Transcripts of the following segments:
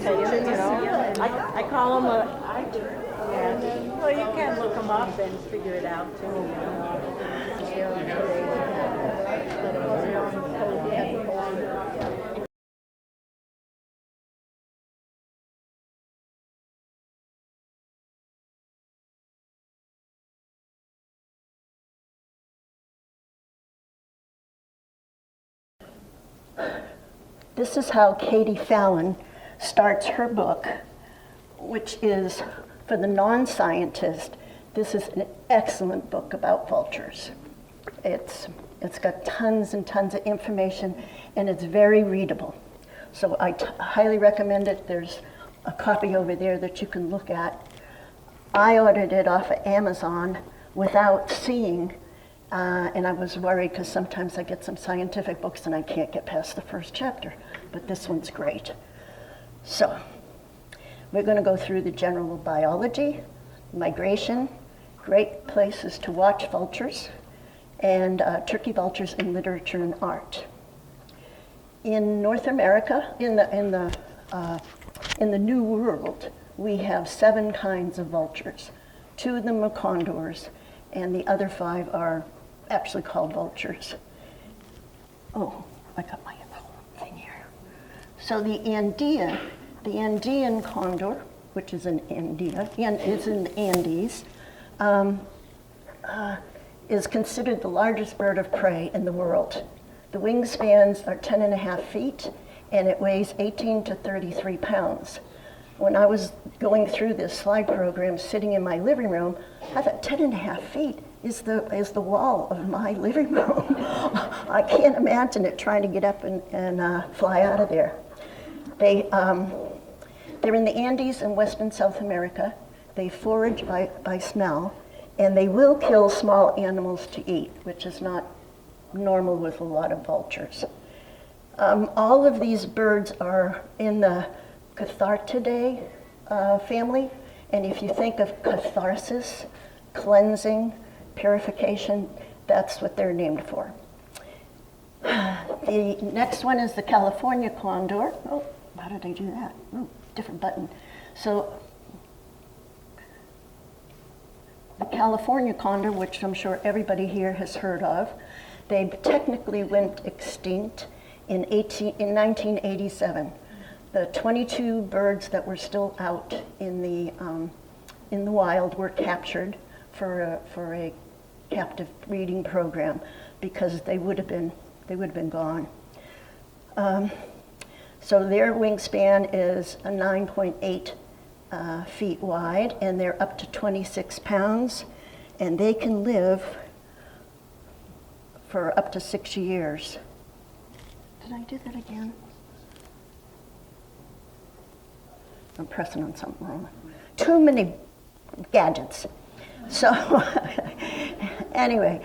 conversation, you know. I call them well, you can look them up and figure it out too, you know. This is how Katie Fallon starts her book, which is, for the non-scientist, this is an excellent book about vultures. It's got tons and tons of information, and it's very readable. So I highly recommend it. There's a copy over there that you can look at. I ordered it off of Amazon without seeing, and I was worried because sometimes I get some scientific books and I can't get past the first chapter, but this one's great. So we're going to go through the general biology, migration, great places to watch vultures, and turkey vultures in literature and art. In North America, in the New World, we have 7 kinds of vultures. 2 of them are condors, and the other 5 are actually called vultures. Oh, I got my thing here. So the Andean condor, which is in India, is in the Andes, is considered the largest bird of prey in the world. The wingspans are 10.5 feet, and it weighs 18 to 33 pounds. When I was going through this slide program, sitting in my living room, I thought 10.5 feet is the wall of my living room. I can't imagine it trying to get up and fly out of there. They're in the Andes in West and South America. They forage by smell, and they will kill small animals to eat, which is not normal with a lot of vultures. All of these birds are in the Cathartidae family, and if you think of catharsis, cleansing, purification, that's what they're named for. The next one is the California condor. Oh, how did I do that? Ooh, different button. So the California condor, which I'm sure everybody here has heard of, they technically went extinct in 1987. The 22 birds that were still out in the wild were captured for a captive breeding program because they would have been gone. So their wingspan is a 9.8 feet wide, and they're up to 26 pounds, and they can live for up to 6 years. Did I do that again? I'm pressing on something wrong. Too many gadgets. So anyway,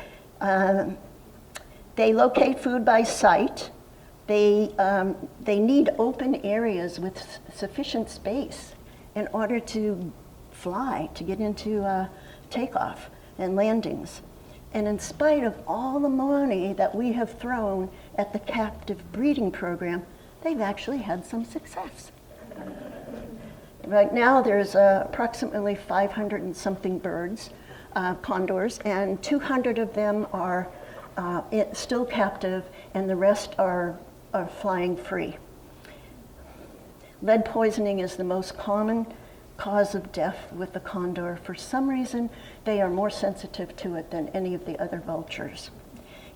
they locate food by sight. They need open areas with sufficient space in order to fly, to get into takeoff and landings. And in spite of all the money that we have thrown at the captive breeding program, they've actually had some success. Right now, there's approximately 500 and something birds, condors, and 200 of them are still captive, and the rest are flying free. Lead poisoning is the most common cause of death with the condor. For some reason, they are more sensitive to it than any of the other vultures.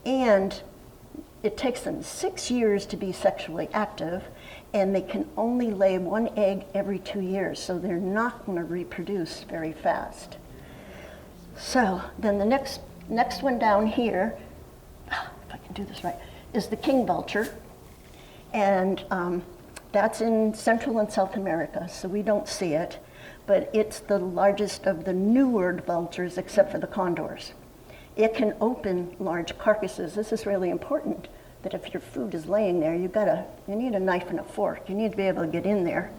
And it takes them 6 years to be sexually active, and they can only lay 1 egg every 2 years, so they're not going to reproduce very fast. So then the next one down here, if I can do this right, is the king vulture, and that's in Central and South America, so we don't see it, but it's the largest of the New World vultures except for the condors. It can open large carcasses. This is really important, that if your food is laying there, you need a knife and a fork. You need to be able to get in there.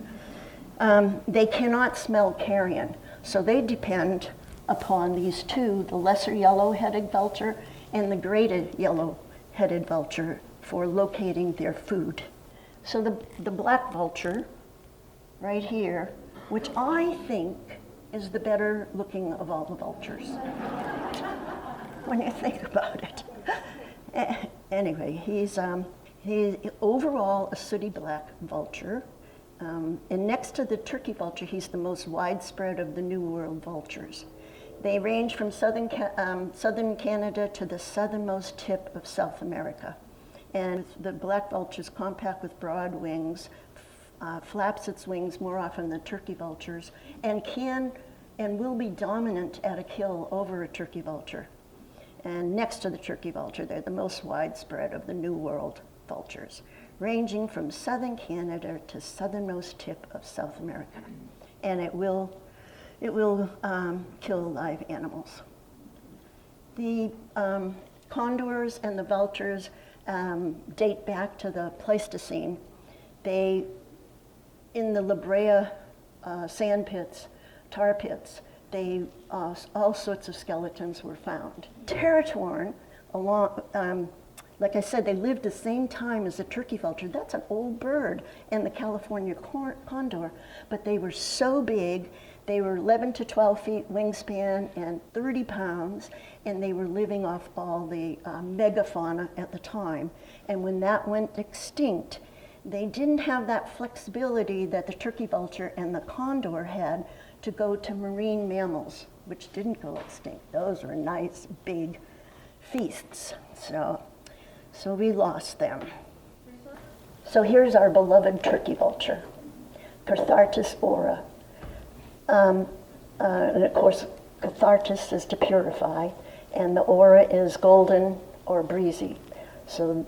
They cannot smell carrion, so they depend upon these two, the lesser yellow-headed vulture and the greater yellow-headed vulture, for locating their food. So the black vulture right here, which I think is the better looking of all the vultures, when you think about it. Anyway, he's overall a sooty black vulture. And next to the turkey vulture, he's the most widespread of the New World vultures. They range from southern Canada to the southernmost tip of South America. And the black vulture is compact with broad wings, flaps its wings more often than turkey vultures, and can and will be dominant at a kill over a turkey vulture. And next to the turkey vulture, they're the most widespread of the New World vultures, ranging from southern Canada to southernmost tip of South America. And it will kill live animals. The condors and the vultures date back to the Pleistocene. In the La Brea sand pits, tar pits, all sorts of skeletons were found. Territorn, like I said, they lived the same time as the turkey vulture. That's an old bird and the California condor, but they were so big. They were 11 to 12 feet wingspan and 30 pounds, and they were living off all the megafauna at the time. And when that went extinct, they didn't have that flexibility that the turkey vulture and the condor had to go to marine mammals, which didn't go extinct. Those were nice, big feasts. So we lost them. So here's our beloved turkey vulture, Cathartus aura. And of course, cathartus is to purify, and the aura is golden or breezy. So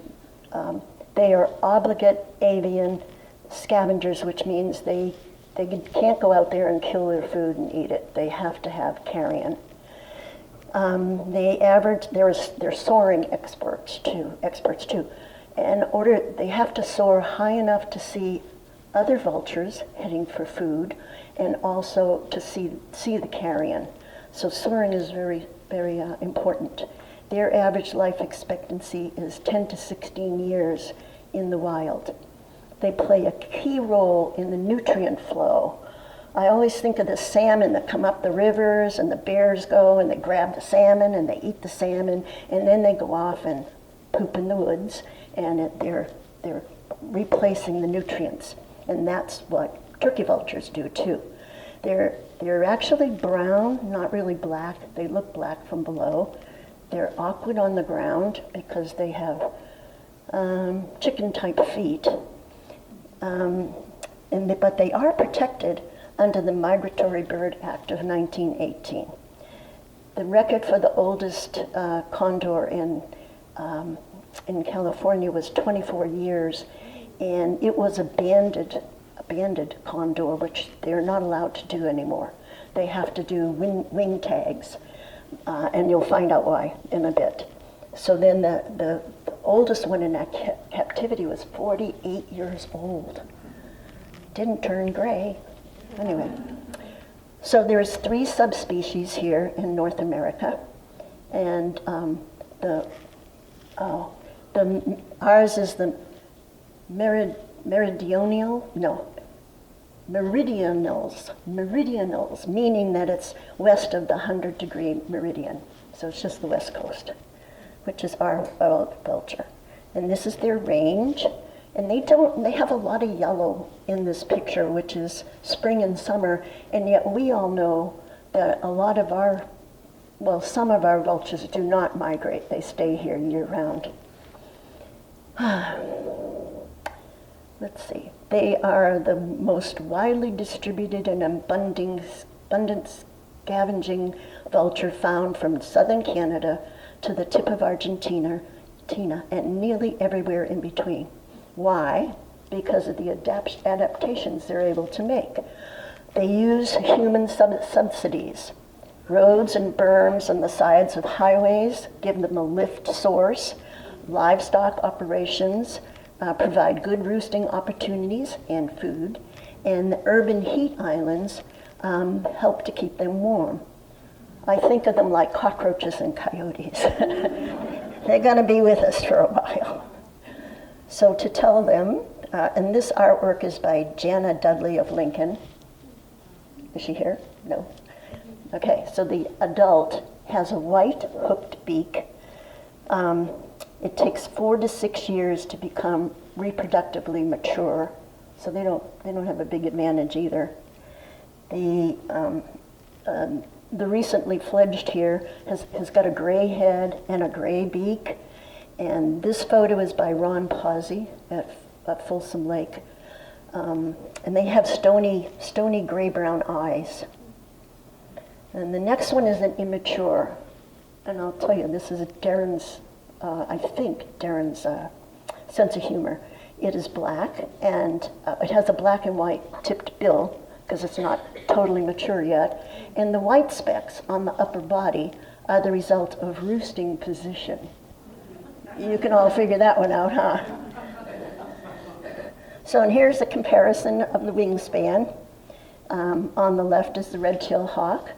they are obligate avian scavengers, which means they can't go out there and kill their food and eat it. They have to have carrion. They're soaring experts too. They have to soar high enough to see other vultures heading for food, and also to see the carrion. So soaring is very, very important. Their average life expectancy is 10 to 16 years in the wild. They play a key role in the nutrient flow. I always think of the salmon that come up the rivers, and the bears go and they grab the salmon and they eat the salmon, and then they go off and poop in the woods, and they're replacing the nutrients. And that's what turkey vultures do too. They're actually brown, not really black. They look black from below. They're awkward on the ground because they have chicken-type feet. But they are protected under the Migratory Bird Act of 1918. The record for the oldest condor in California was 24 years, and it was a banded condor, which they're not allowed to do anymore. They have to do wing tags, and you'll find out why in a bit. So then the oldest one in that captivity was 48 years old. Didn't turn gray. Anyway, so there's 3 subspecies here in North America, and ours is the meridionals, meaning that it's west of the 100-degree meridian. So it's just the west coast, which is our vulture. And this is their range. And they have a lot of yellow in this picture, which is spring and summer, and yet we all know that some of our vultures do not migrate. They stay here year round. Let's see. They are the most widely distributed and abundant scavenging vulture found from southern Canada to the tip of Argentina, and nearly everywhere in between. Why? Because of the adaptations they're able to make. They use human subsidies. Roads and berms on the sides of highways give them a lift source. Livestock operations provide good roosting opportunities and food. And the urban heat islands help to keep them warm. I think of them like cockroaches and coyotes. They're going to be with us for a while. So to tell them And this artwork is by Jana Dudley of Lincoln. Is she here? No. Okay, so the adult has a white hooked beak. It takes 4 to 6 years to become reproductively mature, so they don't have a big advantage either. The recently fledged here has got a gray head and a gray beak, and this photo is by Ron Pazzi at Folsom Lake, and they have stony gray-brown eyes. And the next one is an immature, and I'll tell you, this is Deren's, I think Deren's sense of humor. It is black, and it has a black and white tipped bill, because it's not totally mature yet. And the white specks on the upper body are the result of roosting position. You can all figure that one out, huh? So, and here's a comparison of the wingspan. On the left is the red-tailed hawk,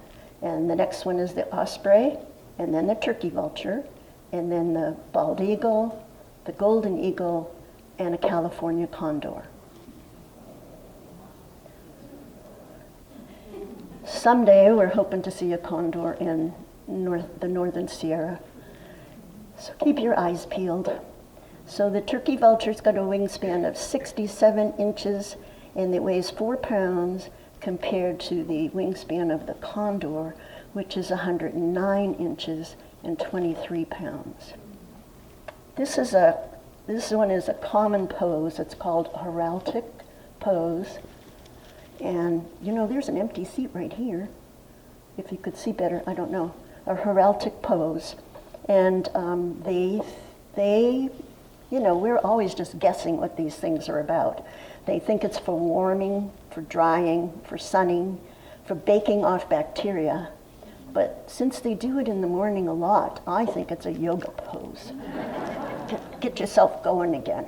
and the next one is the osprey, and then the turkey vulture, and then the bald eagle, the golden eagle, and a California condor. Someday we're hoping to see a condor in the northern Sierra. So keep your eyes peeled. So the turkey vulture's got a wingspan of 67 inches, and it weighs 4 pounds compared to the wingspan of the condor, which is 109 inches and 23 pounds. This one is a common pose. It's called heraldic pose. And there's an empty seat right here. If you could see better, I don't know. A heraldic pose. And we're always just guessing what these things are about. They think it's for warming, for drying, for sunning, for baking off bacteria. But since they do it in the morning a lot, I think it's a yoga pose. Get yourself going again.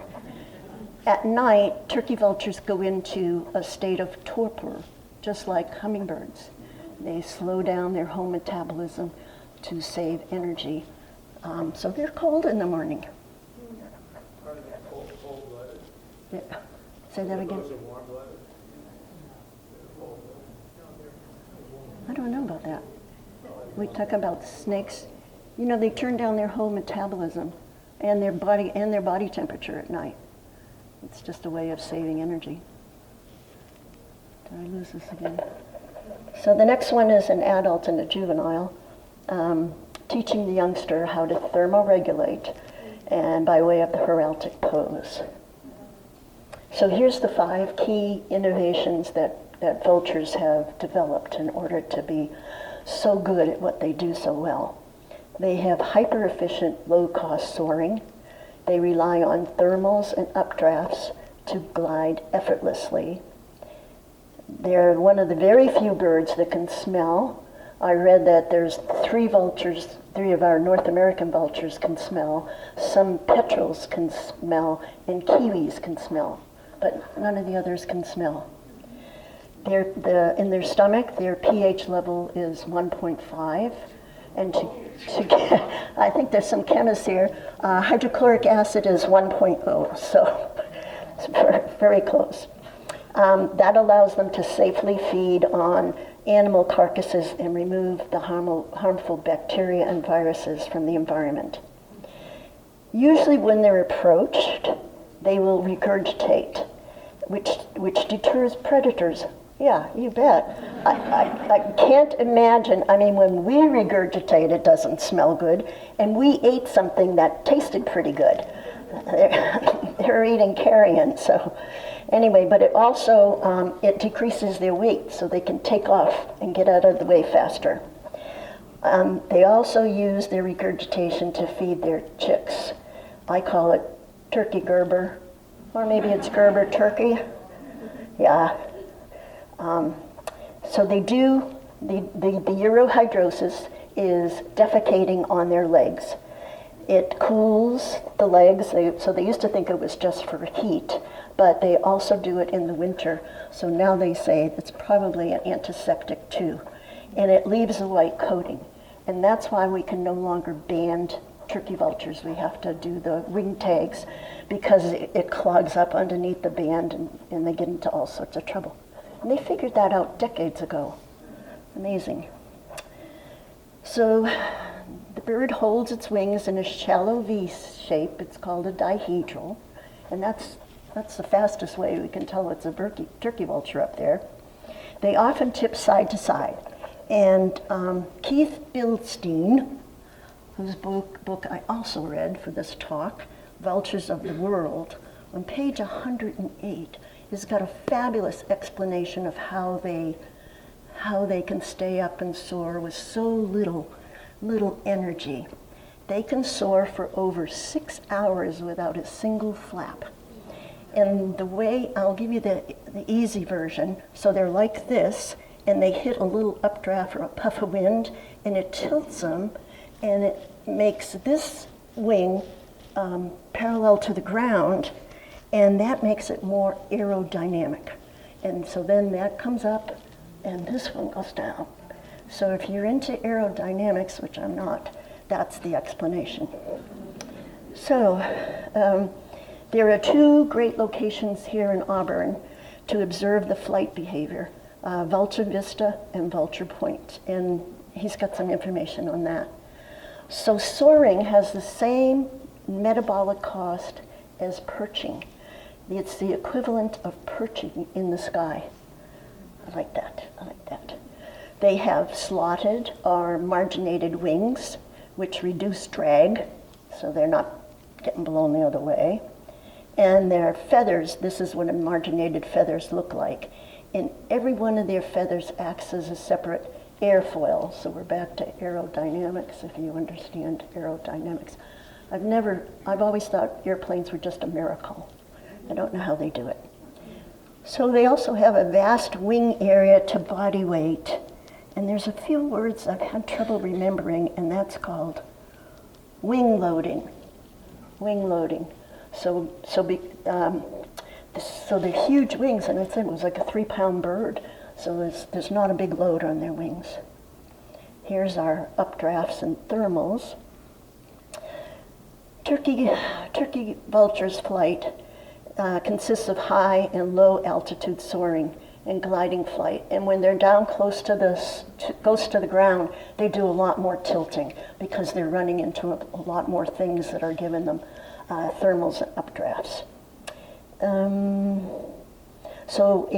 At night, turkey vultures go into a state of torpor, just like hummingbirds. They slow down their home metabolism to save energy. So they're cold in the morning. Yeah. Say that again. I don't know about that. We talk about snakes. They turn down their whole metabolism and their body temperature at night. It's just a way of saving energy. Did I lose this again? So the next one is an adult and a juvenile, teaching the youngster how to thermoregulate, and by way of the heraldic pose. So here's the 5 key innovations that vultures have developed in order to be so good at what they do so well. They have hyper-efficient, low-cost soaring. They rely on thermals and updrafts to glide effortlessly. They're one of the very few birds that can smell. I read that there's 3 of our North American vultures can smell. Some petrels can smell, and kiwis can smell, but none of the others can smell. In their stomach, their pH level is 1.5, and I think there's some chemists here, hydrochloric acid is 1.0, so it's very close. That allows them to safely feed on animal carcasses and remove the harmful bacteria and viruses from the environment. Usually when they're approached, they will regurgitate, which deters predators. Yeah, you bet. I can't imagine, when we regurgitate, it doesn't smell good, and we ate something that tasted pretty good. They're eating carrion, so anyway, but it also, it decreases their weight, so they can take off and get out of the way faster. They also use their regurgitation to feed their chicks. I call it turkey Gerber, or maybe it's Gerber turkey. Yeah. So they do, the urohydrosis is defecating on their legs. It cools the legs, so they used to think it was just for heat, but they also do it in the winter. So now they say it's probably an antiseptic too. And it leaves a white coating. And that's why we can no longer band turkey vultures, we have to do the wing tags because it clogs up underneath the band and they get into all sorts of trouble. And they figured that out decades ago. Amazing. So the bird holds its wings in a shallow V shape. It's called a dihedral. And that's the fastest way we can tell it's a turkey vulture up there. They often tip side to side. And Keith Billstein, whose book I also read for this talk, Vultures of the World, on page 108, has got a fabulous explanation of how they can stay up and soar with so little energy. They can soar for over 6 hours without a single flap. And the way, I'll give you the easy version, so they're like this, and they hit a little updraft or a puff of wind, and it tilts them, and it makes this wing parallel to the ground, and that makes it more aerodynamic. And so then that comes up, and this one goes down. So if you're into aerodynamics, which I'm not, that's the explanation. So there are 2 great locations here in Auburn to observe the flight behavior, Vulture Vista and Vulture Point, and he's got some information on that. So soaring has the same metabolic cost as perching. It's the equivalent of perching in the sky. I like that. They have slotted or marginated wings, which reduce drag, so they're not getting blown the other way. And their feathers, this is what a marginated feathers look like. And every one of their feathers acts as a separate airfoil. So we're back to aerodynamics, if you understand aerodynamics. I've always thought airplanes were just a miracle. I don't know how they do it. So they also have a vast wing area to body weight. And there's a few words I've had trouble remembering, and that's called wing loading. Wing loading. So they're huge wings, and I said it was like a 3-pound bird. So there's not a big load on their wings. Here's our updrafts and thermals. Turkey vulture's flight consists of high and low altitude soaring and gliding flight. And when they're down close to the ground, they do a lot more tilting because they're running into a lot more things that are giving them thermals and updrafts. So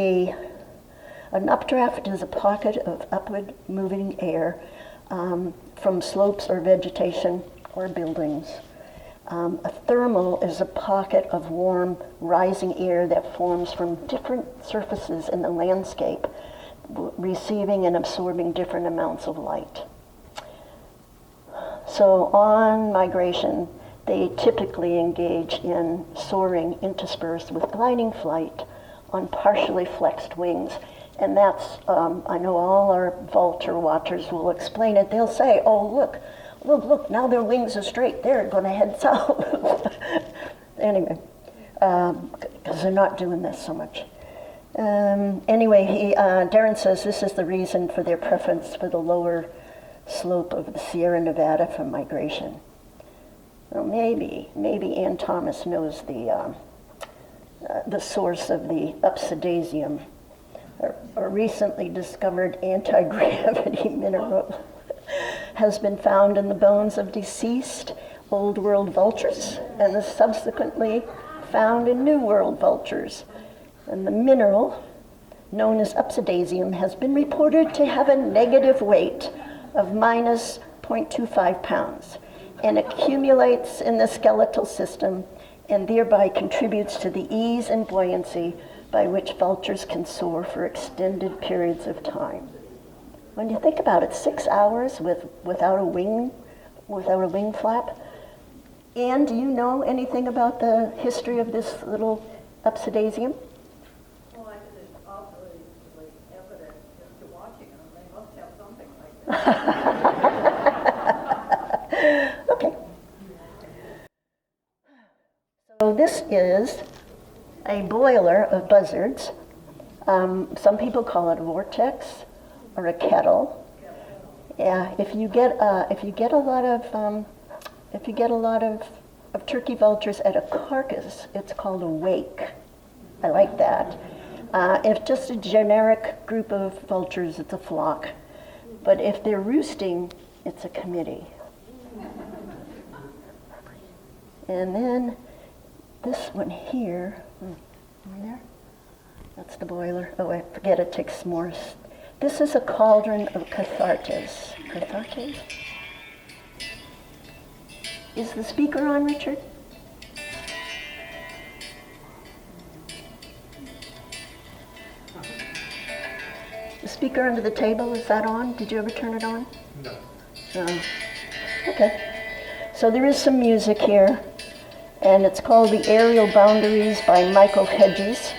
an updraft is a pocket of upward moving air from slopes or vegetation or buildings. A thermal is a pocket of warm, rising air that forms from different surfaces in the landscape, receiving and absorbing different amounts of light. So on migration, they typically engage in soaring interspersed with gliding flight on partially flexed wings. And that's, I know all our vulture watchers will explain it. They'll say, oh, look, now their wings are straight. They're going to head south. Anyway, because they're not doing this so much. Anyway, Deren says this is the reason for their preference for the lower slope of the Sierra Nevada for migration. Well, maybe Ann Thomas knows the source of the upsidasium, a recently discovered anti-gravity mineral has been found in the bones of deceased Old World vultures and is subsequently found in New World vultures. And the mineral, known as upsidasium, has been reported to have a negative weight of minus 0.25 pounds and accumulates in the skeletal system and thereby contributes to the ease and buoyancy by which vultures can soar for extended periods of time. When you think about it, 6 hours without a wing flap. Anne, do you know anything about the history of this little upsidasium? Well, I think it's obviously evident just to watching them. They must have something like that. Okay. So this is a boiler of buzzards. Some people call it a vortex or a kettle. Yeah, if you get a lot of if you get a lot of turkey vultures at a carcass, it's called a wake. I like that. If just a generic group of vultures, it's a flock. But if they're roosting, it's a committee. And then this one here, there? That's the boiler. Oh, I forget it takes more. This is a cauldron of cathartes. Cathartes? Is the speaker on, Richard? The speaker under the table, is that on? Did you ever turn it on? No. No. Okay. So there is some music here, and it's called The Aerial Boundaries by Michael Hedges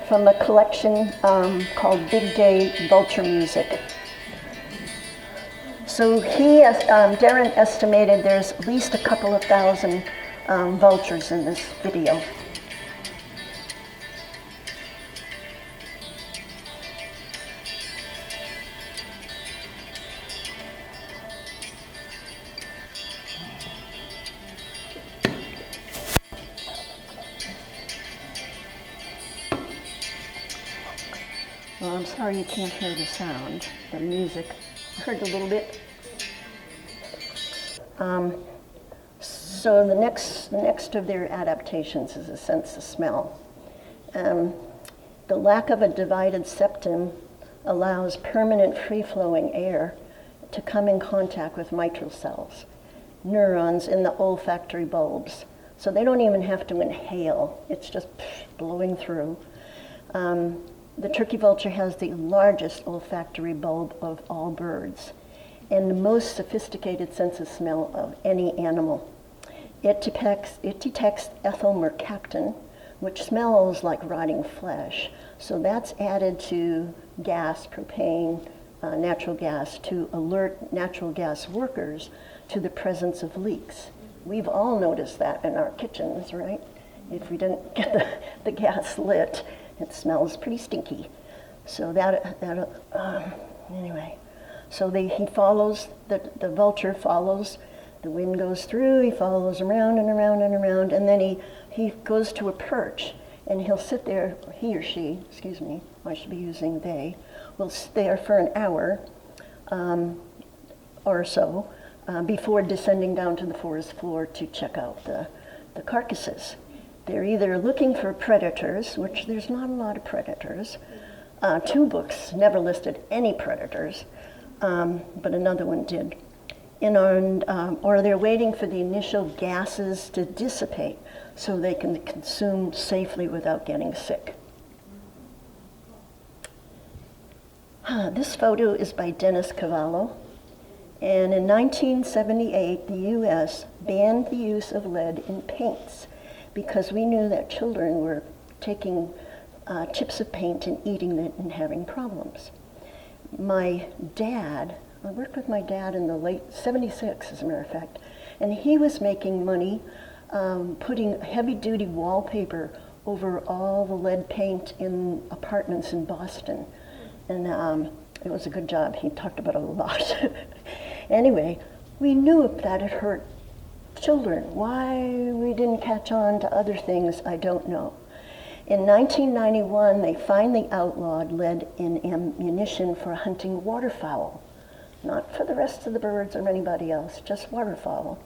from a collection called Big Day Vulture Music. So Deren estimated there's at least a couple of thousand vultures in this video. Well, I'm sorry you can't hear the sound, the music. I heard a little bit. So the next of their adaptations is a sense of smell. The lack of a divided septum allows permanent free-flowing air to come in contact with mitral cells, neurons in the olfactory bulbs. So they don't even have to inhale. It's just blowing through. The turkey vulture has the largest olfactory bulb of all birds and the most sophisticated sense of smell of any animal. It detects ethyl mercaptan, which smells like rotting flesh. So that's added to gas, propane, natural gas, to alert natural gas workers to the presence of leaks. We've all noticed that in our kitchens, right? If we didn't get the gas lit, it smells pretty stinky. So anyway. So he follows, the vulture follows, the wind goes through, he follows around and around and around, and then he goes to a perch, and he'll sit there, he or she, excuse me, I should be using they, will sit there for an hour or so before descending down to the forest floor to check out the carcasses. They're either looking for predators, which there's not a lot of predators. Two books never listed any predators, but another one did. Or they're waiting for the initial gases to dissipate so they can consume safely without getting sick. This photo is by Dennis Cavallo. And in 1978, the U.S. banned the use of lead in paints because we knew that children were taking chips of paint and eating it and having problems. I worked with my dad in the late 76, as a matter of fact, and he was making money putting heavy-duty wallpaper over all the lead paint in apartments in Boston. And it was a good job. He talked about it a lot. Anyway, we knew that it hurt children. Why we didn't catch on to other things, I don't know. In 1991, they finally outlawed lead in ammunition for hunting waterfowl. Not for the rest of the birds or anybody else, just waterfowl.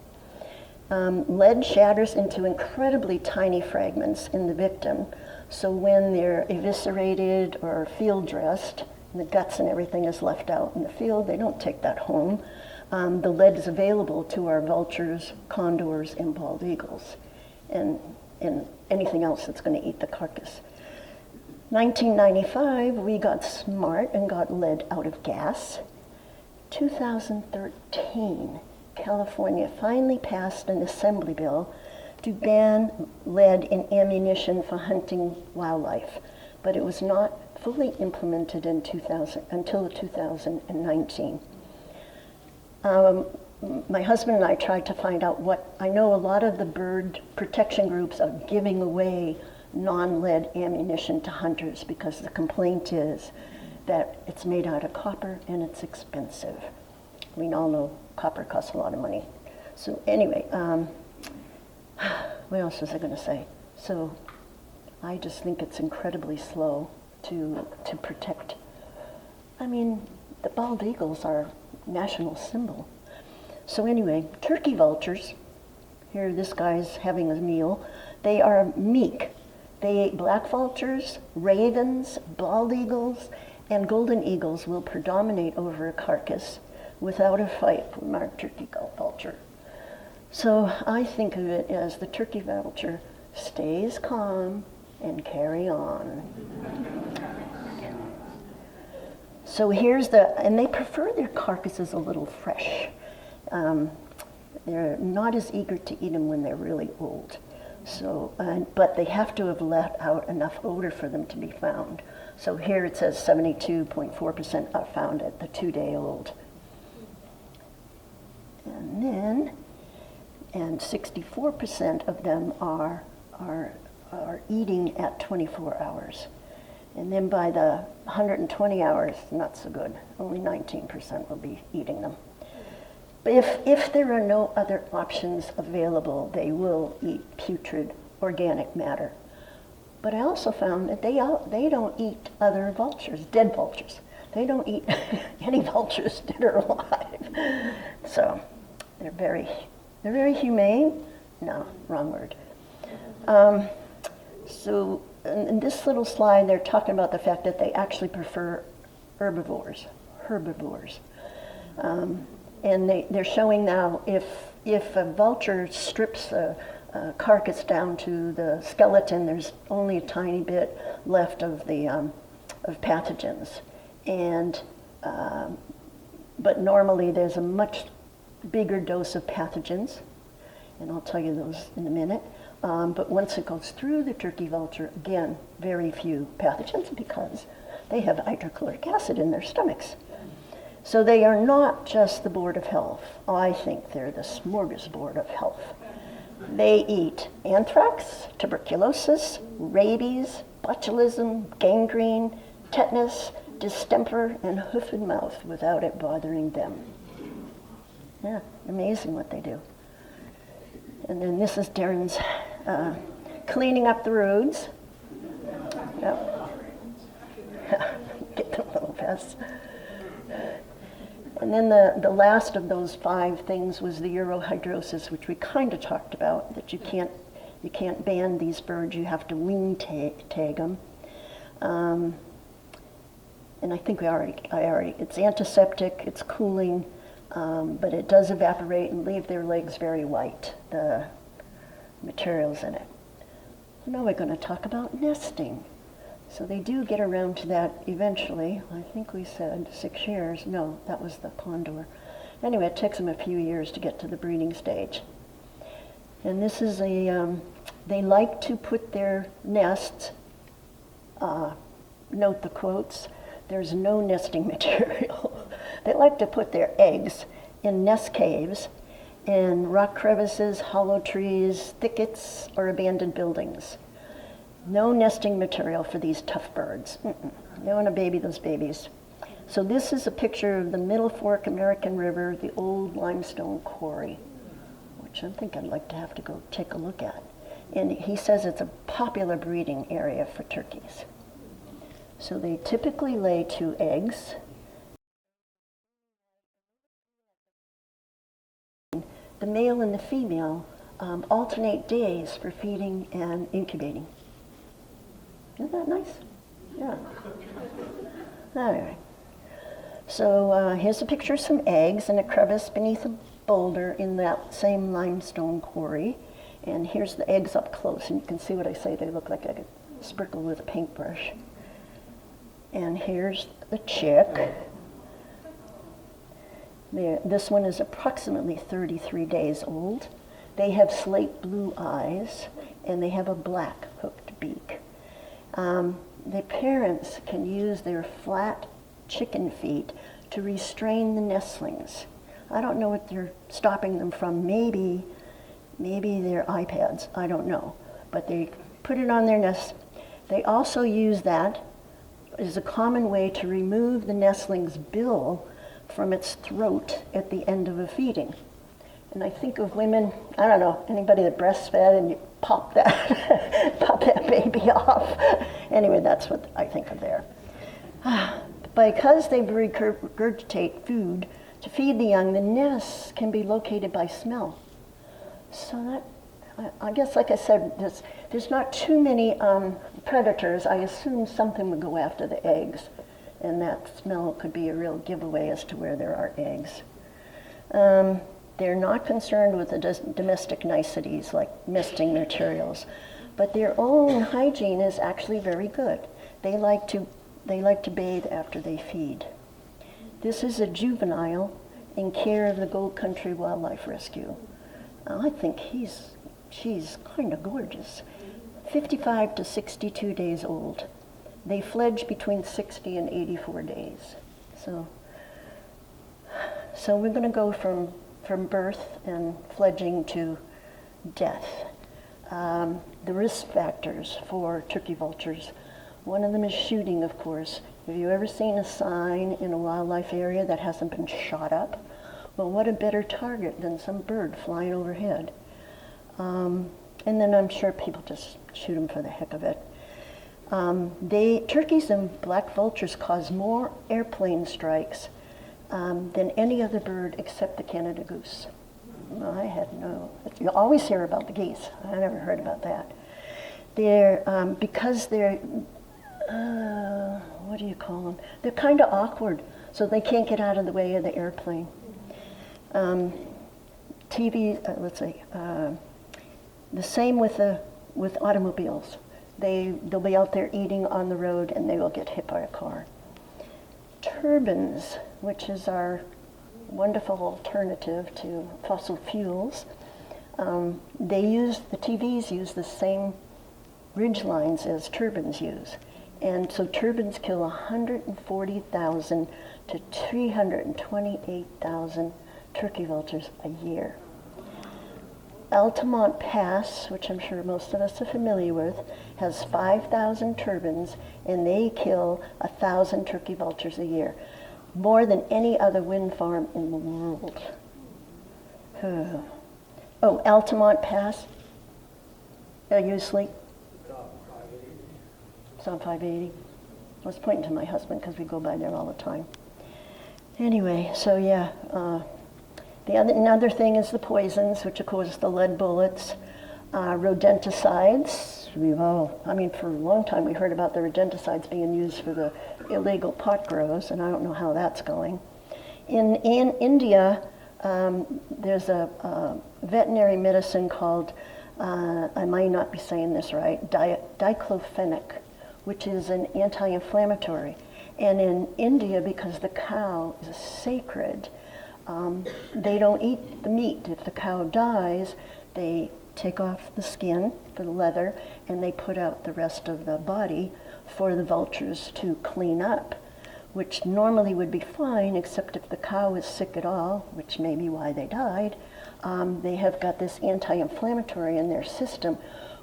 Lead shatters into incredibly tiny fragments in the victim, so when they're eviscerated or field dressed, and the guts and everything is left out in the field, they don't take that home. The lead is available to our vultures, condors, and bald eagles, and anything else that's going to eat the carcass. 1995, we got smart and got lead out of gas. 2013, California finally passed an assembly bill to ban lead in ammunition for hunting wildlife, but it was not fully implemented until 2019. My husband and I tried to find out I know a lot of the bird protection groups are giving away non-lead ammunition to hunters because the complaint is that it's made out of copper and it's expensive. We all know copper costs a lot of money. So anyway, what else was I going to say? So I just think it's incredibly slow to protect. I mean, the bald eagles are national symbol. So anyway, turkey vultures, here this guy's having a meal, they are meek. They ate black vultures, ravens, bald eagles, and golden eagles will predominate over a carcass without a fight from our turkey vulture. So I think of it as the turkey vulture stays calm and carry on. So here's and they prefer their carcasses a little fresh. They're not as eager to eat them when they're really old. So, but they have to have let out enough odor for them to be found. So here it says 72.4% are found at the 2-day-old. And 64% of them are eating at 24 hours. And then by the 120 hours, not so good. Only 19% will be eating them. But if there are no other options available, they will eat putrid organic matter. But I also found that they don't eat other vultures, dead vultures. They don't eat any vultures, dead or alive. So they're very humane. No, wrong word. So in this little slide, they're talking about the fact that they actually prefer herbivores. And they're showing now if a vulture strips a carcass down to the skeleton, there's only a tiny bit left of the of pathogens, and but normally there's a much bigger dose of pathogens, and I'll tell you those in a minute. But once it goes through the turkey vulture, again, very few pathogens because they have hydrochloric acid in their stomachs. So they are not just the board of health. I think they're the smorgasbord of health. They eat anthrax, tuberculosis, rabies, botulism, gangrene, tetanus, distemper, and hoof and mouth without it bothering them. Yeah, amazing what they do. And then this is Deren's cleaning up the roads. Yep. Get the little pests. And then the last of those 5 things was the urohydrosis, which we kind of talked about, that you can't ban these birds, you have to wing tag them. And I think it's antiseptic, it's cooling, but it does evaporate and leave their legs very white, the materials in it. Now we're going to talk about nesting. So they do get around to that eventually. I think we said 6 years. No, that was the condor. Anyway, it takes them a few years to get to the breeding stage. And this is they like to put their nests, note the quotes, there's no nesting material. They like to put their eggs in nest caves, in rock crevices, hollow trees, thickets, or abandoned buildings. No nesting material for these tough birds. They want to baby those babies. So this is a picture of the Middle Fork American River, the old limestone quarry, which I think I'd like to have to go take a look at. And he says it's a popular breeding area for turkeys. So they typically lay 2 eggs. The male and the female alternate days for feeding and incubating. Isn't that nice? Yeah. Anyway. So here's a picture of some eggs in a crevice beneath a boulder in that same limestone quarry. And here's the eggs up close, and you can see what I say. They look like I could sprinkle with a paintbrush. And here's the chick. This one is approximately 33 days old. They have slate blue eyes, and they have a black hooked beak. The parents can use their flat chicken feet to restrain the nestlings. I don't know what they're stopping them from. Maybe they're iPads. I don't know. But they put it on their nest. They also use that as a common way to remove the nestling's bill from its throat at the end of a feeding. And I think of women, I don't know, anybody that breastfed and you pop that, pop that baby off. Anyway, that's what I think of there. Because they regurgitate food to feed the young, the nests can be located by smell. So that, I guess, like I said, there's not too many predators. I assume something would go after the eggs, and that smell could be a real giveaway as to where there are eggs. They're not concerned with the domestic niceties like misting materials, but their own hygiene is actually very good. They like to bathe after they feed. This is a juvenile in care of the Gold Country Wildlife Rescue. I think she's kind of gorgeous. 55 to 62 days old. They fledge between 60 and 84 days. So we're going to go from birth and fledging to death. The risk factors for turkey vultures. One of them is shooting, of course. Have you ever seen a sign in a wildlife area that hasn't been shot up? Well, what a better target than some bird flying overhead. And then I'm sure people just shoot them for the heck of it. Turkeys and black vultures cause more airplane strikes than any other bird except the Canada goose. I had no, you always hear about the geese. I never heard about that. Because they're, what do you call them? They're kind of awkward, so they can't get out of the way of the airplane. The same with automobiles. They'll be out there eating on the road and they will get hit by a car. Turbines, which is our wonderful alternative to fossil fuels, the TVs use the same ridge lines as turbines use. And so turbines kill 140,000 to 328,000 turkey vultures a year. Altamont Pass, which I'm sure most of us are familiar with, has 5,000 turbines, and they kill 1,000 turkey vultures a year, more than any other wind farm in the world. Oh, Altamont Pass? Are you asleep? It's on 580. I was pointing to my husband because we go by there all the time. Anyway, so yeah. Another thing is the poisons, which of course the lead bullets, rodenticides. For a long time we heard about the rodenticides being used for the illegal pot grows, and I don't know how that's going. In India, there's a veterinary medicine called, I might not be saying this right, diclofenac, which is an anti-inflammatory. And in India, because the cow is sacred, they don't eat the meat. If the cow dies, they take off the skin for the leather and they put out the rest of the body for the vultures to clean up, which normally would be fine, except if the cow is sick at all, which may be why they died. They have got this anti-inflammatory in their system,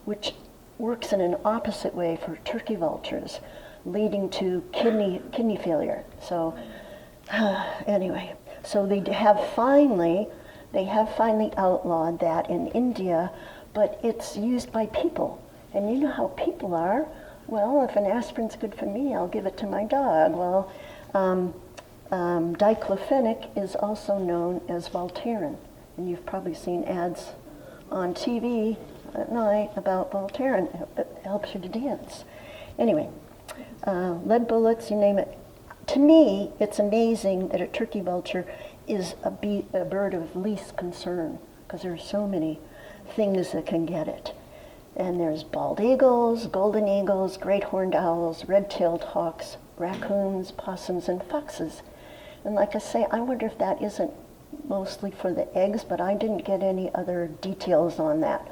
which works in an opposite way for turkey vultures, leading to kidney failure. So anyway. So they have finally outlawed that in India, but it's used by people. And you know how people are. Well, if an aspirin's good for me, I'll give it to my dog. Well, diclofenac is also known as Vultaren. And you've probably seen ads on TV at night about Vultaren. It helps you to dance. Anyway, lead bullets, you name it. To me, it's amazing that a turkey vulture is a bird of least concern, because there are so many things that can get it. And there's bald eagles, golden eagles, great horned owls, red-tailed hawks, raccoons, possums, and foxes. And like I say, I wonder if that isn't mostly for the eggs, but I didn't get any other details on that.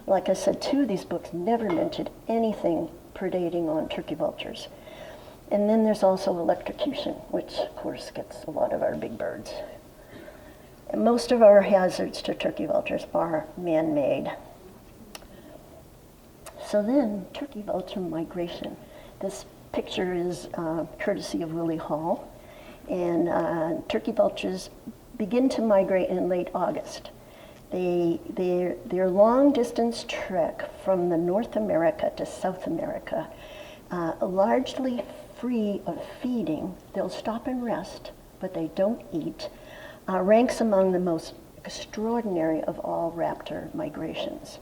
Like I said, two of these books never mentioned anything predating on turkey vultures. And then there's also electrocution, which of course gets a lot of our big birds. And most of our hazards to turkey vultures are man-made. So then, turkey vulture migration. This picture is courtesy of Willie Hall. And turkey vultures begin to migrate in late August. Their long distance trek from the North America to South America, largely free of feeding, they'll stop and rest, but they don't eat, ranks among the most extraordinary of all raptor migrations.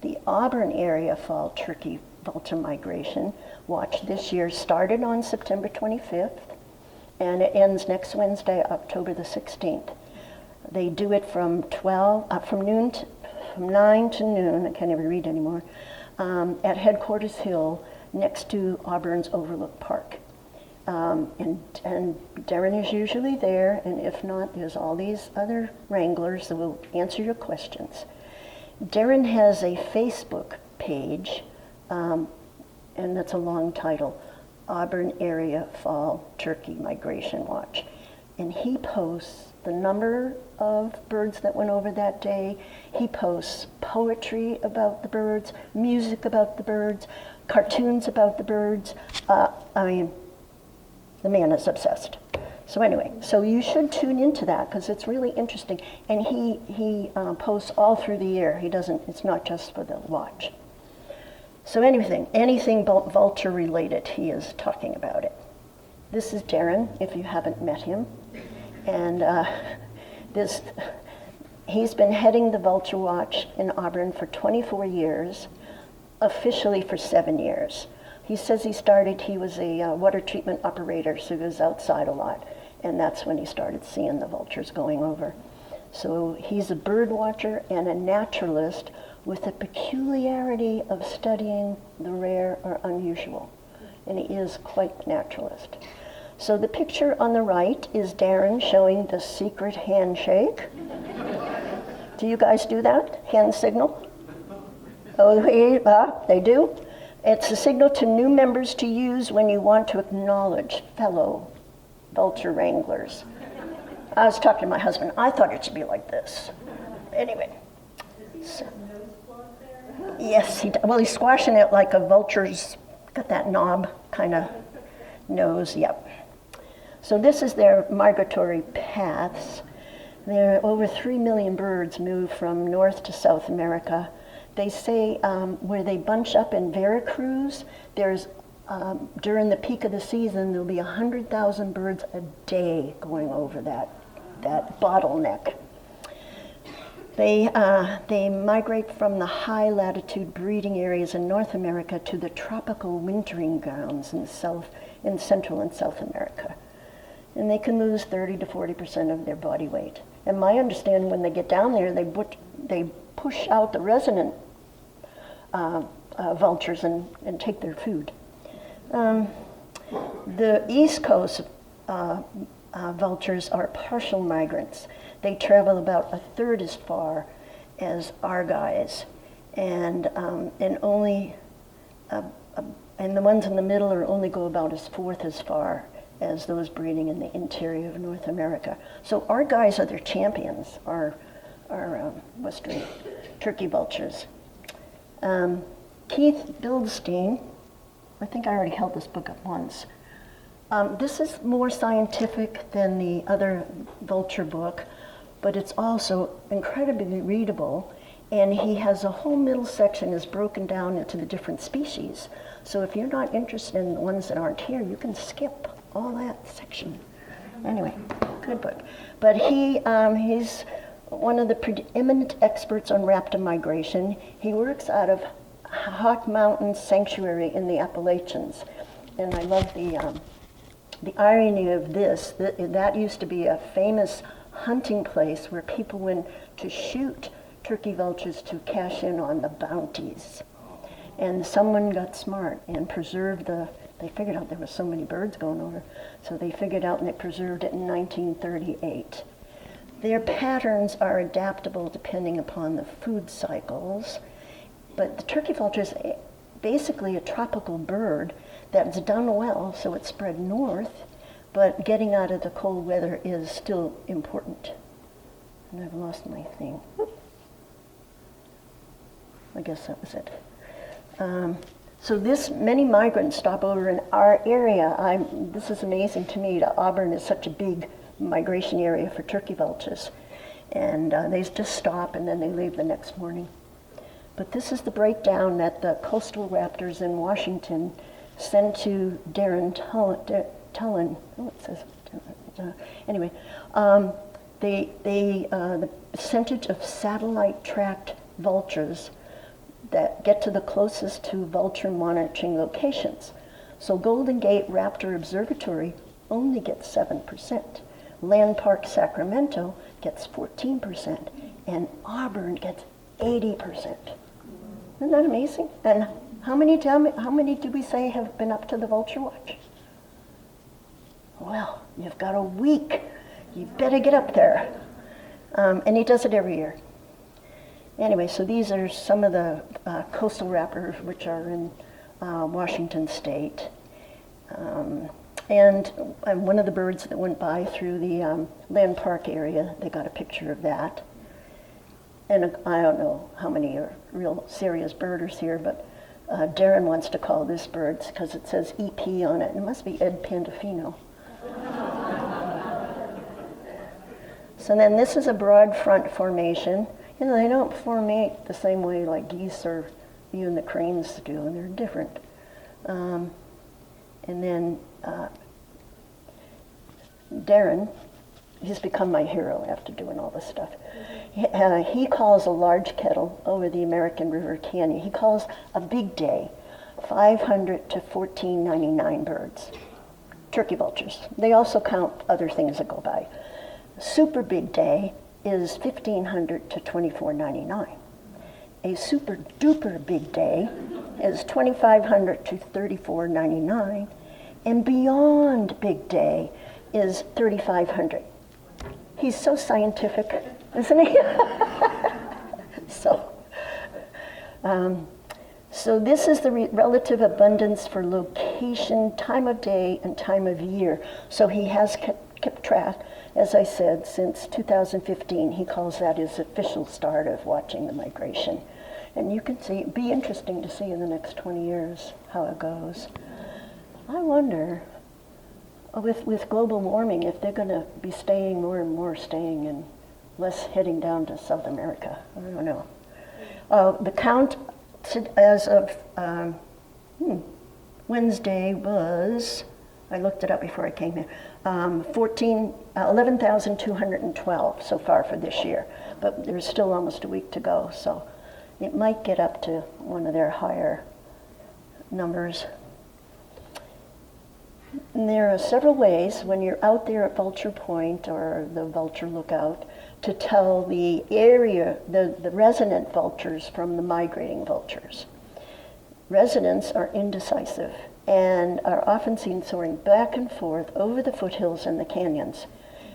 The Auburn area fall turkey vulture migration watch this year started on September 25th, and it ends next Wednesday, October the 16th. They do it from 9 to noon, I can't even read anymore, at Headquarters Hill next to Auburn's Overlook Park. And Deren is usually there, and if not, there's all these other wranglers that will answer your questions. Deren has a Facebook page, and that's a long title, Auburn Area Fall Turkey Migration Watch. And he posts the number of birds that went over that day. He posts poetry about the birds, music about the birds, cartoons about the birds. The man is obsessed. So anyway, so you should tune into that because it's really interesting. And he posts all through the year. It's not just for the watch. So anything vulture related, he is talking about it. This is Deren, if you haven't met him. And he's been heading the Vulture Watch in Auburn for 24 years, officially for 7 years. He says he was a water treatment operator, so he was outside a lot, and that's when he started seeing the vultures going over. So he's a bird watcher and a naturalist with the peculiarity of studying the rare or unusual, and he is quite the naturalist. So the picture on the right is Deren showing the secret handshake. Do you guys do that? Hand signal? Oh, they do? It's a signal to new members to use when you want to acknowledge fellow vulture wranglers. I was talking to my husband. I thought it should be like this. Anyway. So, yes, he's squashing it like a vulture's, got that knob kind of nose, yep. So this is their migratory paths. There are over 3 million birds move from North to South America. They say where they bunch up in Veracruz, there's during the peak of the season, there'll be 100,000 birds a day going over that bottleneck. They migrate from the high latitude breeding areas in North America to the tropical wintering grounds in Central and South America. And they can lose 30 to 40% of their body weight. And my understanding, when they get down there, they push out the resident vultures and take their food. The East Coast vultures are partial migrants. They travel about a third as far as our guys, and only and the ones in the middle only go about a fourth as far as those breeding in the interior of North America. So our guys are their champions, our western turkey vultures. Keith Bildstein, I think I already held this book up once. This is more scientific than the other vulture book, but it's also incredibly readable, and he has a whole middle section is broken down into the different species. So if you're not interested in the ones that aren't here, you can skip all that section. Anyway, good book. But he's one of the preeminent experts on raptor migration. He works out of Hawk Mountain Sanctuary in the Appalachians. And I love the irony of this. That used to be a famous hunting place where people went to shoot turkey vultures to cash in on the bounties. And someone got smart and preserved they figured out there were so many birds going over, so they figured out and they preserved it in 1938. Their patterns are adaptable depending upon the food cycles, but the turkey vulture is basically a tropical bird that's done well, so it's spread north, but getting out of the cold weather is still important. And I've lost my thing. I guess that was it. So many migrants stop over in our area. This is amazing to me. Auburn is such a big migration area for turkey vultures. And they just stop and then they leave the next morning. But this is the breakdown that the coastal raptors in Washington send to Deren anyway, the percentage of satellite-tracked vultures that get to the closest to vulture monitoring locations. So Golden Gate Raptor Observatory only gets 7%. Land Park Sacramento gets 14%, and Auburn gets 80%. Isn't that amazing? And how many do we say have been up to the Vulture Watch? Well, you've got a week. You better get up there. And he does it every year. Anyway, so these are some of the coastal raptors which are in Washington State. And one of the birds that went by through the Land Park area, they got a picture of that. And I don't know how many are real serious birders here, but Deren wants to call this bird, because it says EP on it. It must be Ed Pandolfino. So then this is a broad front formation. You know, they don't formate the same way like geese or you and the cranes do, and they're different. And then Deren, he's become my hero after doing all this stuff. He calls a large kettle over the American River Canyon. He calls a big day 500 to 1499 birds, turkey vultures. They also count other things that go by. Super big day is 1500 to 2499. A super duper big day is 2500 to 3499, and beyond big day is 3500. He's so scientific, isn't he? So this is the relative abundance for location, time of day, and time of year. So he has kept track, as I said, since 2015. He calls that his official start of watching the migration. And you can see, it'd be interesting to see in the next 20 years how it goes. I wonder, with global warming, if they're going to be staying more and more staying and less heading down to South America. I don't know. The count as of Wednesday was, I looked it up before I came here, 11,212 so far for this year. But there's still almost a week to go, so it might get up to one of their higher numbers. And there are several ways when you're out there at Vulture Point or the Vulture Lookout to tell the area, the resident vultures from the migrating vultures. Residents are indecisive and are often seen soaring back and forth over the foothills and the canyons.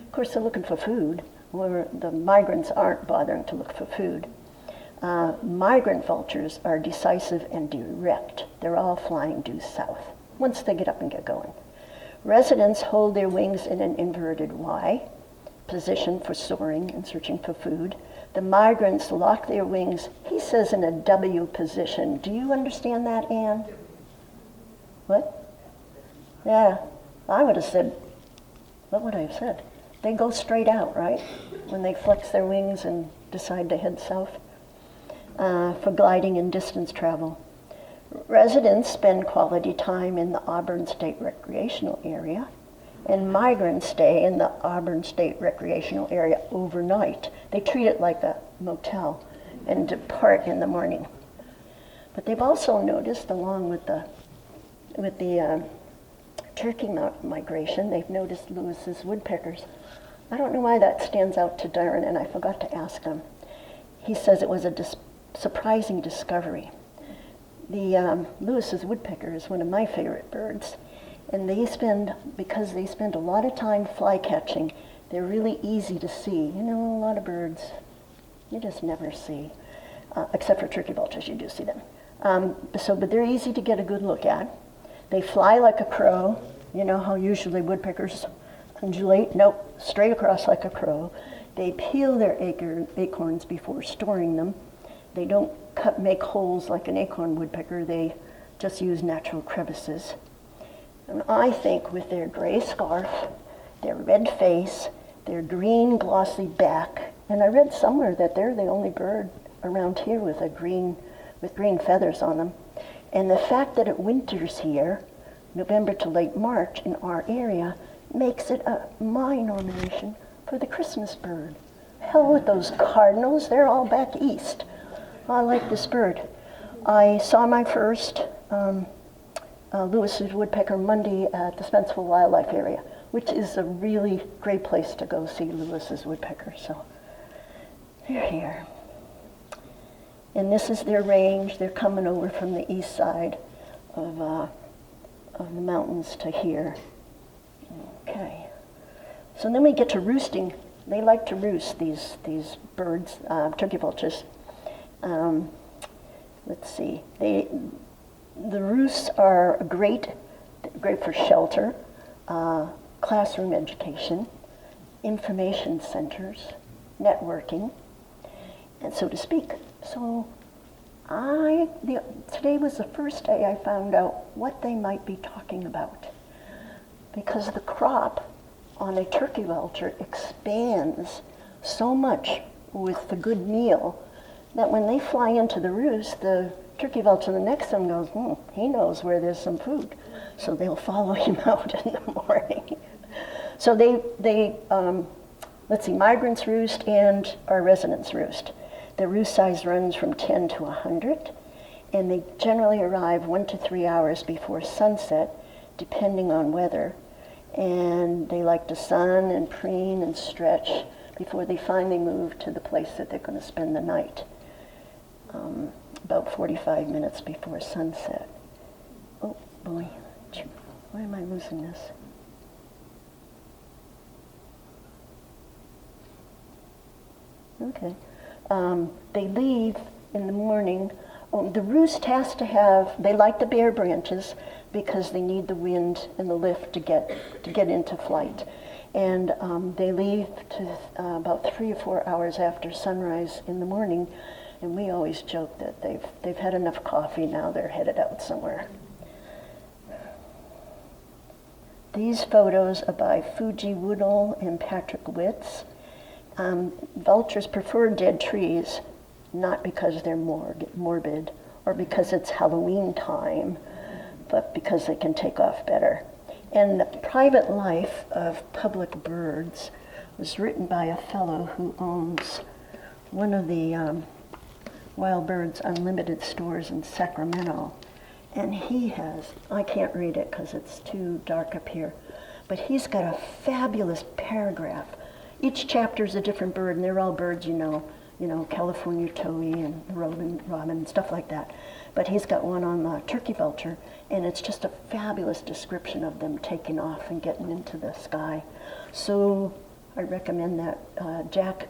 Of course, they're looking for food, where the migrants aren't bothering to look for food. Migrant vultures are decisive and direct. They're all flying due south once they get up and get going. Residents hold their wings in an inverted Y position for soaring and searching for food. The migrants lock their wings, he says, in a W position. Do you understand that, Anne? What? Yeah, I would have said, what would I have said? They go straight out, right? When they flex their wings and decide to head south for gliding and distance travel. Residents spend quality time in the Auburn State Recreational Area, and migrants stay in the Auburn State Recreational Area overnight. They treat it like a motel and depart in the morning. But they've also noticed, along with the turkey migration, they've noticed Lewis's woodpeckers. I don't know why that stands out to Deren, and I forgot to ask him. He says it was a surprising discovery. The Lewis's woodpecker is one of my favorite birds, and because they spend a lot of time fly catching, they're really easy to see. You know, a lot of birds you just never see, except for turkey vultures, you do see them. But they're easy to get a good look at. They fly like a crow. You know how usually woodpeckers undulate? Nope, straight across like a crow. They peel their acorns before storing them. They don't make holes like an acorn woodpecker. They just use natural crevices. And I think with their gray scarf, their red face, their green glossy back, And I read somewhere that they're the only bird around here with green feathers on them. And the fact that it winters here, November to late March in our area, makes it my nomination for the Christmas bird. Hell with those cardinals, they're all back east. I like this bird. I saw my first Lewis's woodpecker Monday at the Spencerville Wildlife Area, which is a really great place to go see Lewis's woodpecker. So they're here. And this is their range. They're coming over from the east side of the mountains to here. Okay. So then we get to roosting. They like to roost, these birds, turkey vultures. Let's see. The roosts are great for shelter, classroom education, information centers, networking, and so to speak. So today was the first day I found out what they might be talking about, because the crop on a turkey vulture expands so much with the good meal that when they fly into the roost, the turkey vulture, the next to them goes, he knows where there's some food. So they'll follow him out in the morning. So they let's see, migrants roost and our residents roost. The roost size runs from 10 to 100, and they generally arrive 1 to 3 hours before sunset, depending on weather. And they like to sun and preen and stretch before they finally move to the place that they're going to spend the night, about 45 minutes before sunset. Oh boy, why am I losing this? Okay. They leave in the morning. The roost has to have, they like the bare branches because they need the wind and the lift to get into flight. And they leave to about 3 or 4 hours after sunrise in the morning. And we always joke that they've had enough coffee, now they're headed out somewhere. These photos are by Fuji Woodall and Patrick Witz. Vultures prefer dead trees, not because they're morbid or because it's Halloween time, but because they can take off better. And The Private Life of Public Birds was written by a fellow who owns one of the Wild Birds Unlimited stores in Sacramento. And he has, I can't read it because it's too dark up here, but he's got a fabulous paragraph. Each chapter is a different bird, and they're all birds you know, California towhee and robin and stuff like that. But he's got one on the turkey vulture, and it's just a fabulous description of them taking off and getting into the sky. So I recommend that. Jack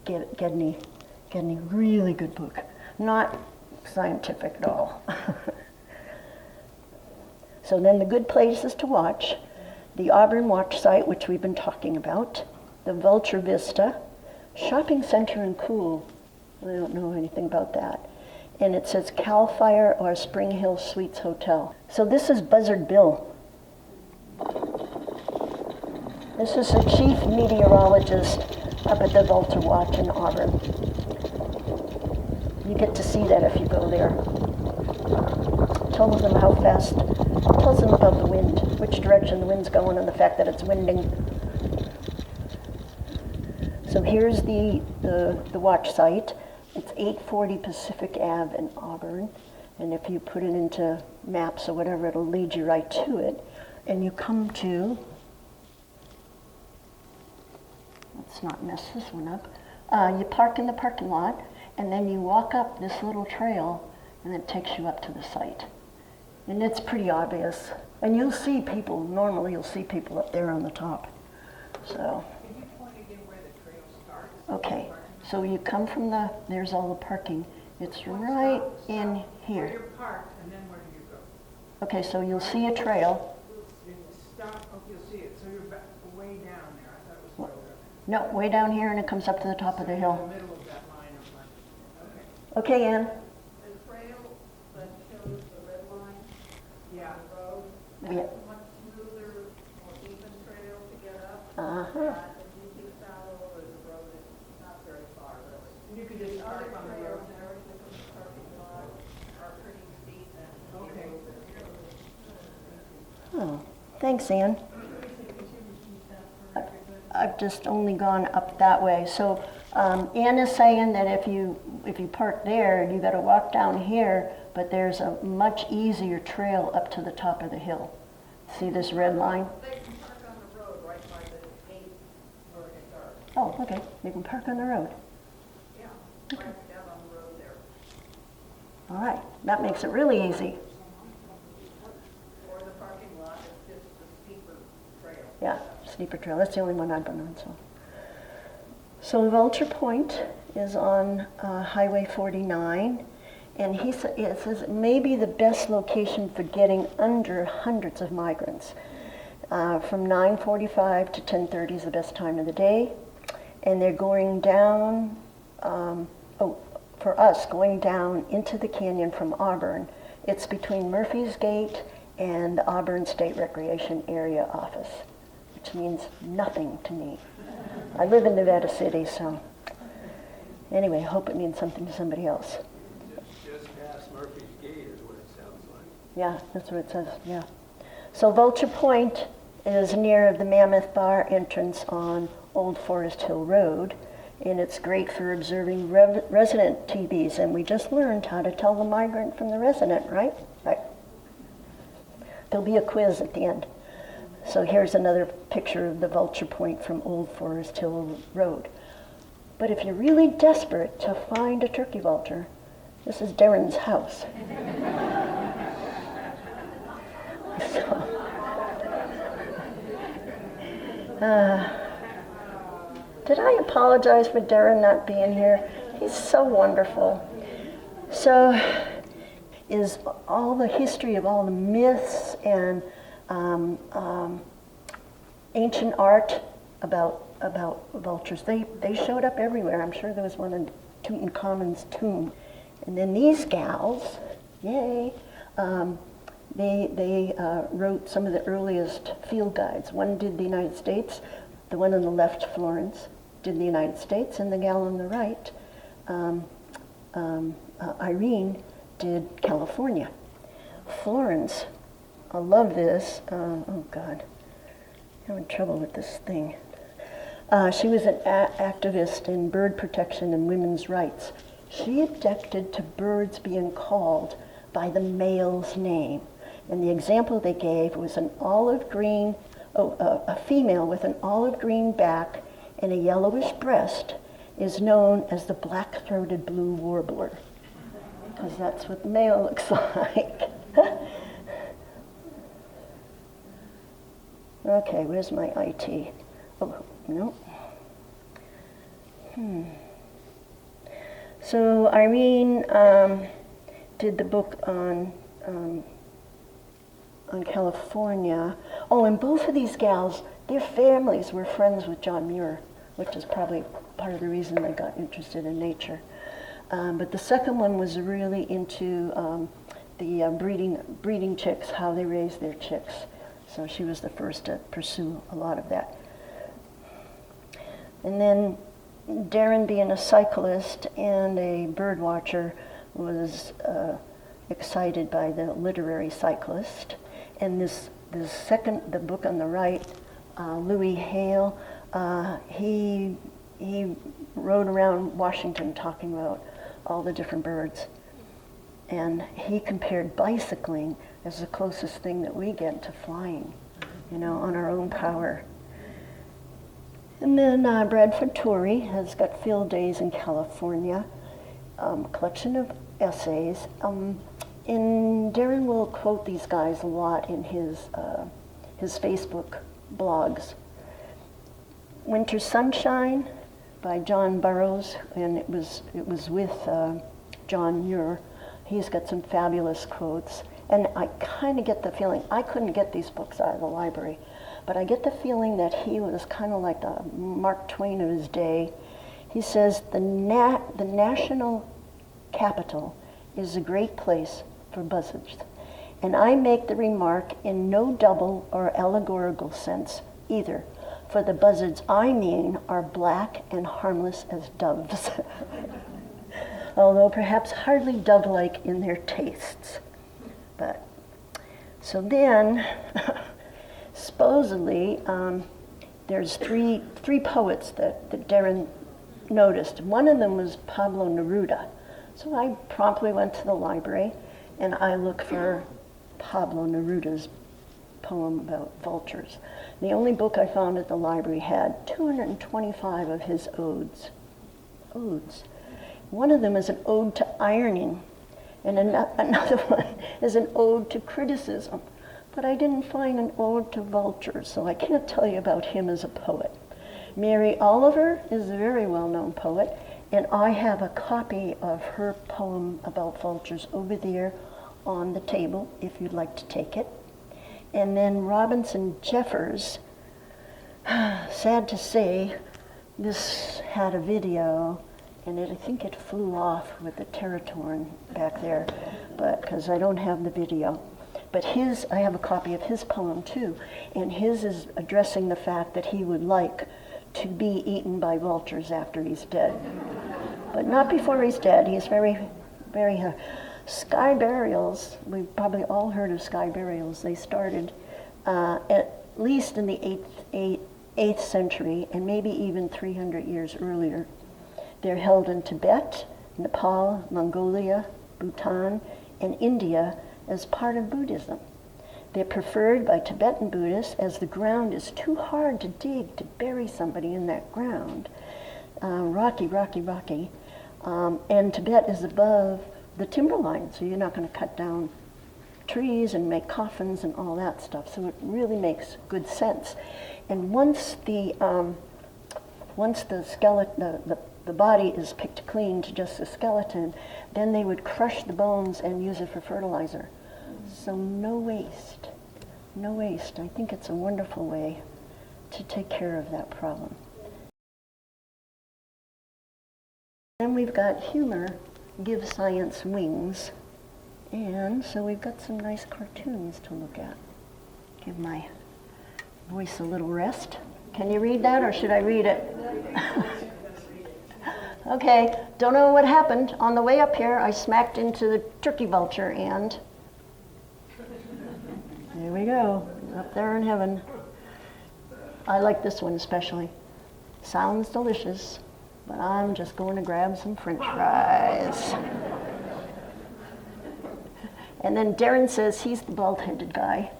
Gedney, really good book. Not scientific at all. So then the good places to watch: the Auburn Watch Site, which we've been talking about, the Vulture Vista, Shopping Center in Cool. I don't know anything about that. And it says Cal Fire or Spring Hill Suites Hotel. So this is Buzzard Bill. This is the chief meteorologist up at the Vulture Watch in Auburn. You get to see that if you go there. Tells them how fast, tells them about the wind, which direction the wind's going, and the fact that it's winding. So here's the watch site. It's 840 Pacific Ave in Auburn. And if you put it into maps or whatever, it'll lead you right to it. And you come to, let's not mess this one up. You park in the parking lot, and then you walk up this little trail, and it takes you up to the site. And it's pretty obvious. And you'll see people, normally you'll see people up there on the top. So. Can you point again where the trail starts? Okay, so you come from there's all the parking. It's right in here. Where you're parked, and then where do you go? Okay, so you'll see a trail. You stop, oh, you'll see it, so you're back, way down there, I thought it was further. No, way down here, and it comes up to the top of the In hill. the middle of that line of money. Okay, Ann? The trail that shows the red line, yeah, the road, Yeah. that's a much smoother, more even trail to get up. Uh-huh. If you do follow over the road, it's not very Thanks, Ann. I've just only gone up that way. So Ann is saying that if you park there, you got to walk down here, but there's a much easier trail up to the top of the hill. See this red line? They can park on the road right by the gate where it gets dark. Oh, okay. They can park on the road. Yeah, right down on the road there. All right. That makes it really easy. Or the parking lot is just a steeper trail. Yeah, steeper trail. That's the only one I've been on. So Vulture Point is on Highway 49, and it says it may be the best location for getting under hundreds of migrants. From 9:45 to 10:30 is the best time of the day, and they're going down. For us, going down into the canyon from Auburn. It's between Murphy's Gate and the Auburn State Recreation Area office, which means nothing to me. I live in Nevada City, so anyway, I hope it means something to somebody else. Just past Murphy's Gate is what it sounds like. Yeah, that's what it says, yeah. So Vulture Point is near the Mammoth Bar entrance on Old Forest Hill Road, and it's great for observing resident TVs, and we just learned how to tell the migrant from the resident, right? Right. There'll be a quiz at the end. So here's another picture of the Vulture Point from Old Forest Hill Road. But if you're really desperate to find a turkey vulture, this is Deren's house. Did I apologize for Deren not being here? He's so wonderful. So is all the history of all the myths and ancient art about vultures. They showed up everywhere. I'm sure there was one in Tutankhamun's tomb. And then these gals, yay, they wrote some of the earliest field guides. One did the United States, the one on the left, Florence, did the United States, and the gal on the right, Irene, did California. Florence, I love this, oh God, I'm having trouble with this thing. She was an activist in bird protection and women's rights. She objected to birds being called by the male's name. And the example they gave was an olive green, a female with an olive green back and a yellowish breast is known as the black-throated blue warbler, because that's what the male looks like. Okay, where's my IT? Oh, no. So Irene did the book on California. Oh, and both of these gals, their families were friends with John Muir, which is probably part of the reason they got interested in nature. But the second one was really into the breeding chicks, how they raise their chicks. So she was the first to pursue a lot of that. And then Deren, being a cyclist and a bird watcher, was excited by the literary cyclist. And the book on the right, Louis Hale, he rode around Washington talking about all the different birds. And he compared bicycling as the closest thing that we get to flying, on our own power. And then Bradford Torrey has got Field Days in California, collection of essays. And Deren will quote these guys a lot in his Facebook blogs. Winter Sunshine by John Burroughs, and it was with John Muir. He's got some fabulous quotes. And I kind of get the feeling, I couldn't get these books out of the library, but I get the feeling that he was kind of like the Mark Twain of his day. He says, the national capital is a great place for buzzards. And I make the remark in no double or allegorical sense either, for the buzzards I mean are black and harmless as doves, although perhaps hardly dove-like in their tastes. But so then, supposedly, there's three poets that Deren noticed. One of them was Pablo Neruda. So I promptly went to the library and I looked for Pablo Neruda's poem about vultures. The only book I found at the library had 225 of his odes. One of them is an ode to ironing, and another one is an ode to criticism. But I didn't find an ode to vultures, so I can't tell you about him as a poet. Mary Oliver is a very well-known poet, and I have a copy of her poem about vultures over there on the table, if you'd like to take it. And then Robinson Jeffers, sad to say, this had a video, and I think it flew off with the Territorn back there, but because I don't have the video. But I have a copy of his poem too, and his is addressing the fact that he would like to be eaten by vultures after he's dead. But not before he's dead. He's very, very... Sky burials, we've probably all heard of sky burials. They started at least in the 8th century, and maybe even 300 years earlier. They're held in Tibet, Nepal, Mongolia, Bhutan, and India as part of Buddhism. They're preferred by Tibetan Buddhists as the ground is too hard to dig to bury somebody in that ground. Rocky. And Tibet is above the timberline, so you're not going to cut down trees and make coffins and all that stuff. So it really makes good sense. And once the skeleton, the body is picked clean to just the skeleton, then they would crush the bones and use it for fertilizer. So no waste. I think it's a wonderful way to take care of that problem. Then we've got humor, give science wings. And so we've got some nice cartoons to look at. Give my voice a little rest. Can you read that, or should I read it? Okay, don't know what happened. On the way up here, I smacked into the turkey vulture, and there we go, up there in heaven. I like this one especially. Sounds delicious, but I'm just going to grab some French fries. And then Deren says he's the bald-headed guy.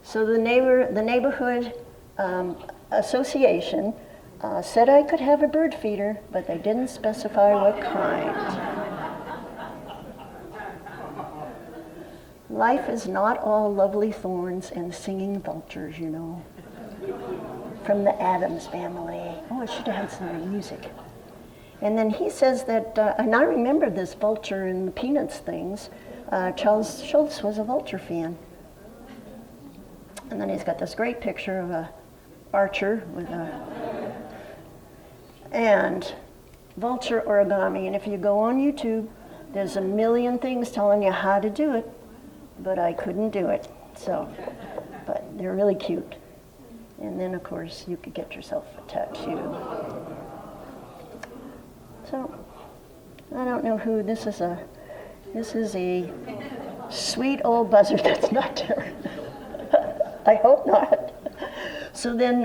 So the neighborhood association said I could have a bird feeder, but they didn't specify what kind. Life is not all lovely thorns and singing vultures, you know. From the Addams Family. Oh, I should have had some music. And then he says that, and I remember this Vulture and the Peanuts things, Charles Schulz was a Vulture fan. And then he's got this great picture of a archer with and Vulture origami. And if you go on YouTube, there's a million things telling you how to do it, but I couldn't do it. So, but they're really cute. And then of course you could get yourself a tattoo. So, I don't know who this is. This is a sweet old buzzard that's not Deren. I hope not. So then,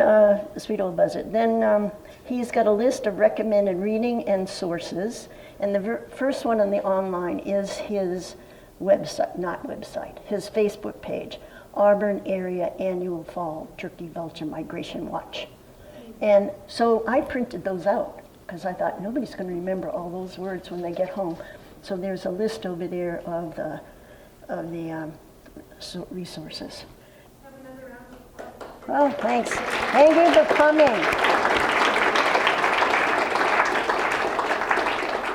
sweet old buzzard. Then he's got a list of recommended reading and sources. And the first one on the online is his website, his Facebook page, Auburn Area Annual Fall Turkey Vulture Migration Watch. And so I printed those out because I thought nobody's going to remember all those words when they get home. So there's a list over there of the resources. Oh, thanks. Thank you for coming.